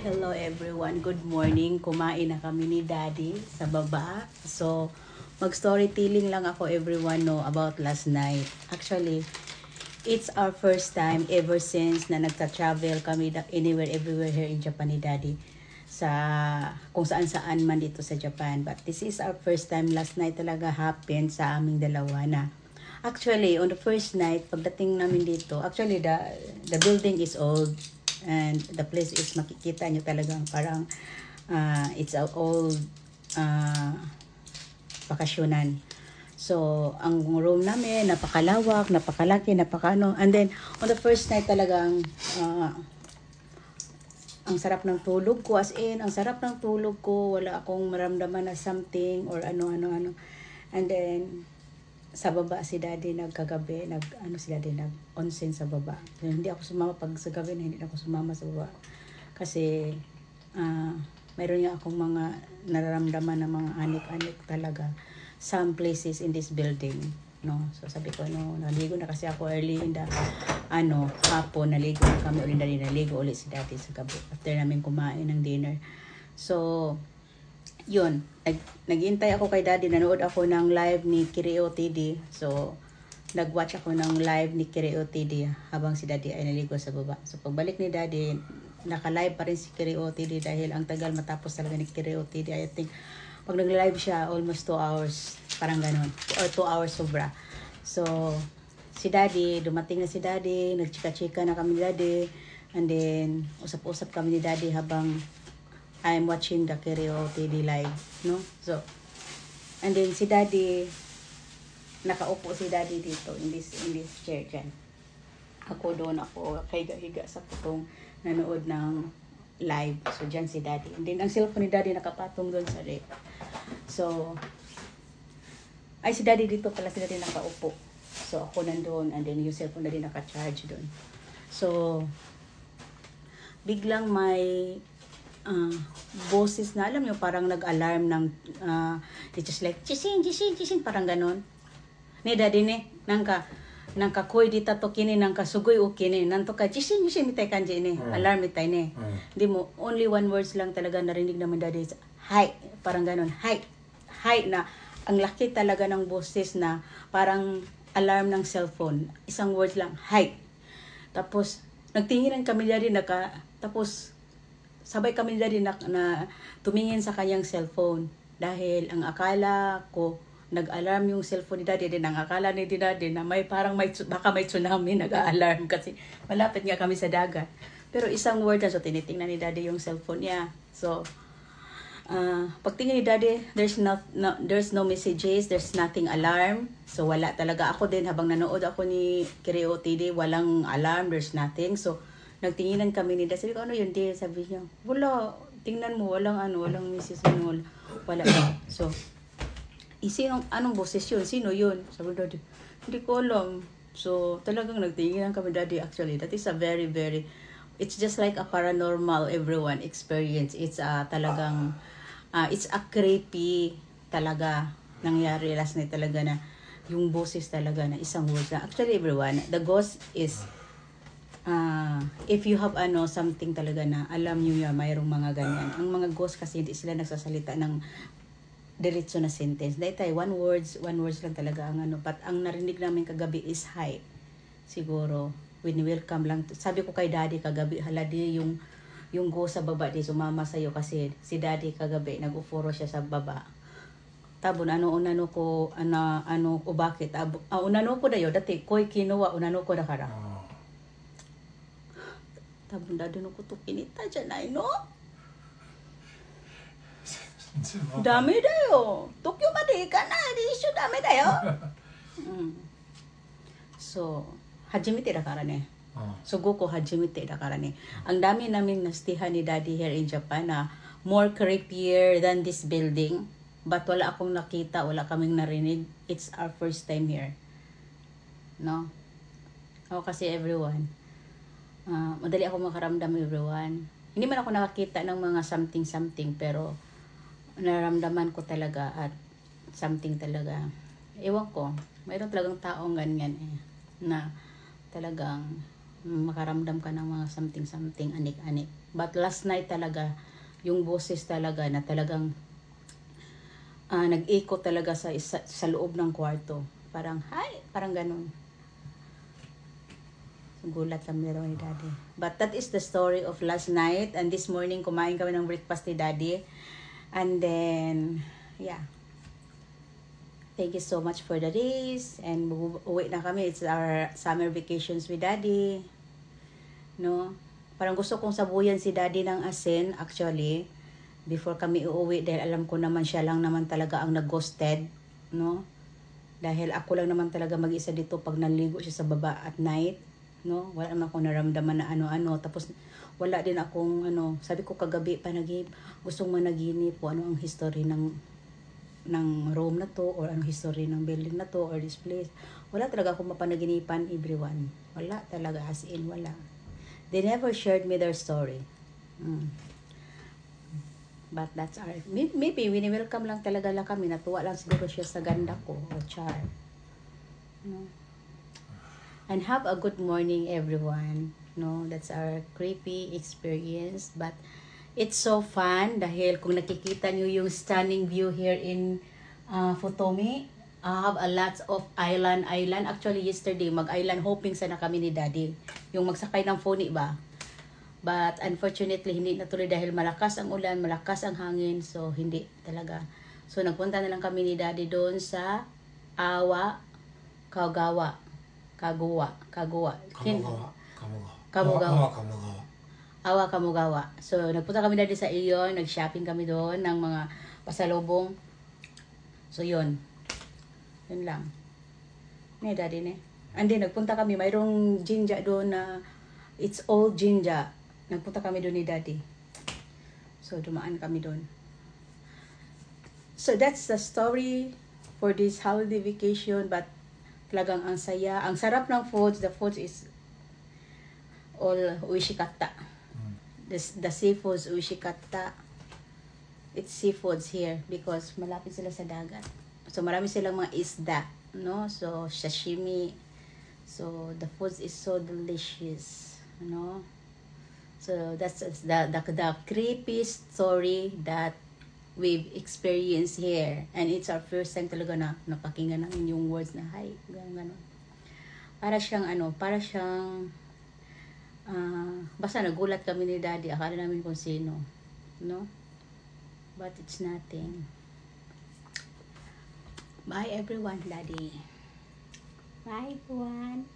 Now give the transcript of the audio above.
Hello everyone, good morning. Kumain na kami ni Daddy sa baba. So, mag-storytelling lang ako everyone about last night. Actually, it's our first time ever since na nagta-travel kami anywhere, everywhere here in Japan ni Daddy. Sa kung saan-saan man dito sa Japan. But this is our first time. Last night talaga happened sa aming dalawa na. Actually, on the first night, pagdating namin dito, actually the building is old. And the place is makikita nyo talagang parang it's a old bakasyonan. So, ang room namin, napakalawak, napakalaki, napakano. And then, on the first night talagang ang sarap ng tulog ko. As in, ang sarap ng tulog ko. Wala akong maramdaman na something or ano. And then, sa baba si Daddy nagkagabi, si Daddy nag-onsen sa baba. So, hindi ako sumama pag sa gabi na hindi ako sumama sa baba. Kasi mayroon nga akong mga nararamdaman na mga anik-anik talaga. Some places in this building, no. So sabi ko naligo na kasi ako early in the hapon, naligo na kami ulit, naligo ulit si Daddy sa gabi after namin kumain ng dinner. So yun, nag-intay ako kay Daddy, nanood ako ng live ni Kireo TD. So, nag-watch ako ng live ni Kireo TD habang si Daddy ay naligo sa baba. So, pagbalik ni Daddy, naka-live pa rin si Kireo TD dahil ang tagal matapos talaga ni Kireo TD. I think, pag nag-live siya, almost 2 hours, parang ganun, or 2 hours sobra. So, si Daddy, dumating na si Daddy, nagchika-chika na kami ni Daddy, and then, usap-usap kami ni Daddy habang I'm watching the Kireo TD live, no? So, and then si Daddy, nakaupo si Daddy dito in this chair dyan. Ako doon, ako higa-higa sa putong nanood ng live. So, dyan si Daddy. And then, ang cellphone ni Daddy nakapatong doon sa rep. So, si Daddy dito pala, si Daddy nakaupo. So, ako nandun, and then yung cellphone na din naka-charge doon. So, biglang may boses na, alam nyo, parang nag-alarm ng it's just like, jising, parang ganon. Ni Daddy ni, nangka koi dita to kini, nangka sugoy o kini, nanto ka, jising, mitay kanji ni, alarm mitay ni. Di mo, only one words lang talaga narinig naman Daddy, hi, parang ganon, hi, na, ang laki talaga ng boses na, parang alarm ng cellphone, isang words lang, hi. Tapos, nagtinginan kami Daddy, tapos, sabay kami Daddy na tumingin sa kanyang cellphone dahil ang akala ko nag-alarm yung cellphone ni Daddy, din ang akala ni Daddy na baka may tsunami nag-alarm kasi malapit nga kami sa dagat. Pero isang word na, so tinitingnan ni Daddy yung cellphone niya. So pagtingin ni Daddy, there's no messages, there's nothing alarm. So wala talaga. Ako din habang nanood ako ni Kireo TD, walang alarm, there's nothing. So nagtinginan kami ni Daddy. Sabi ko, ano yun, Daddy? Sabi niya, wala, tingnan mo, walang misis, wala. So, anong boses yun? Sino yun? Sabi ni Daddy, hindi ko alam. So, talagang nagtinginan kami Daddy. Actually, that is a very, very, it's just like a paranormal everyone experience. It's talagang, it's a creepy talaga nangyari last night talaga na yung boses talaga na isang word na. Actually, everyone, the ghost is, if you have something talaga na alam niyo mayroong mga ganyan. Ang mga ghost kasi hindi sila nagsasalita ng diretso na sentence. Dahil one words lang talaga ang But ang narinig namin kagabi is hi. Siguro, welcome lang. Sabi ko kay Daddy kagabi, haladi yung ghost sa baba di sumama sa'yo kasi si Daddy kagabi, nag-uforo siya sa baba. Tabon, unano ko bakit? Unano ko dayo, dati ko'y kinuha, unano ko da kara. Tabon Daddy no ko to kinita dyan ay no? Dami dayo. Tokyo madi ka na. Di issue dami dayo. So, hajimite da kara ne. Sugo ko hajimite da kara ne. Ang dami namin nastihan ni Daddy here in Japan na more creepier than this building. But wala akong nakita, wala kaming narinig. It's our first time here. No? Kasi everyone, madali ako makaramdam everyone. Hindi man ako nakakita ng mga something pero naramdaman ko talaga at something talaga. Ewan ko, mayroon talagang taong ganyan na talagang makaramdam ka ng mga something anik-anik. But last night talaga, yung boses talaga na talagang nag-echo talaga sa loob ng kwarto. Parang, hi! Parang ganun. Gulat kami raw ni Daddy. But that is the story of last night. And this morning, kumain kami ng breakfast ni Daddy. And then, yeah. Thank you so much for the days. And uwi na kami. It's our summer vacations with Daddy. No? Parang gusto kong sabuyan si Daddy ng asin, actually. Before kami uuwi. Dahil alam ko naman siya lang naman talaga ang nag-ghosted. No? Dahil ako lang naman talaga mag-isa dito pag naligo siya sa baba at night. No? Wala naman akong naramdaman na ano-ano. Tapos wala din akong sabi ko kagabi gustong managinip po ano ang history ng room na to or anong history ng building na to or this place. Wala talaga akong mapanaginipan, everyone. Wala talaga, as in wala. They never shared me their story. But that's our, maybe wini-welcome lang talaga lang kami. Natuwa lang siguro siya sa ganda ko o char. No? And have a good morning, everyone. No, that's our creepy experience. But it's so fun dahil kung nakikita nyo yung stunning view here in Futomi, I have a lot of island. Actually, yesterday, mag-island hopping sana kami ni Daddy. Yung magsakay ng phone ba? But unfortunately, hindi natuloy dahil malakas ang ulan, malakas ang hangin. So, hindi talaga. So, nagpunta na lang kami ni Daddy doon sa Kamugawa. So, nagpunta kami Daddy sa iyon, nag-shopping kami doon ng mga pasalubong. So, yun. Yun lang. Ni Daddy, ne? And then, nagpunta kami, mayroong jinja doon na it's old jinja. Nagpunta kami doon ni Daddy. So, dumaan kami doon. So, that's the story for this holiday vacation. But, talagang ang saya. Ang sarap ng foods. The foods is all uishikata. The seafoods, uishikata. It's seafoods here because malapit sila sa dagat. So, marami silang mga isda. No? So, sashimi. So, the foods is so delicious. No? So that's the creepiest story that we've experienced here. And it's our first time talaga na napakinggan namin yung words na, hi, gano'n. Para siyang basta nagulat kami ni Daddy. Akala namin kung sino. No? But it's nothing. Bye everyone, Daddy. Bye everyone.